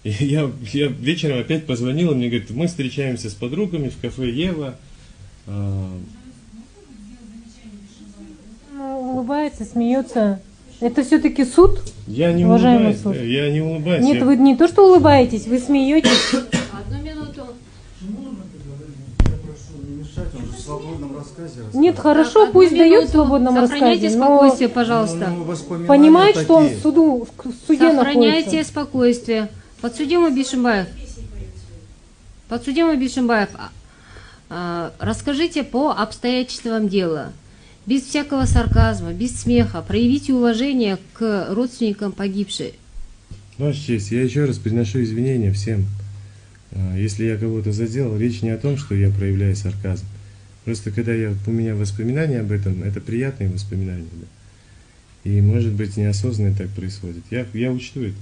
И я вечером опять позвонил, и мне говорит, мы встречаемся с подругами в кафе Ева. Ну, улыбается, смеется. Это все-таки суд? Я не Уважаемый улыбаюсь, суд. я не улыбаюсь. Нет, вы не то, что улыбаетесь, вы смеетесь. Одну минуту. Я прошу не мешать, он же в свободном рассказе рассказывает. Нет, хорошо, Одну пусть дает в минуту. свободном Сохраняйте рассказе, но спокойствие, пожалуйста. понимает, что он в суде Сохраняйте находится. спокойствие. Подсудимый Бишимбаев. Подсудимый Бишимбаев, расскажите по обстоятельствам дела. Без всякого сарказма, без смеха. Проявите уважение к родственникам погибшей. Ваша честь, я еще раз приношу извинения всем. Если я кого-то задел, речь не о том, что я проявляю сарказм. Просто когда у меня воспоминания об этом, это приятные воспоминания. Да? И может быть неосознанно так происходит. Я учту это.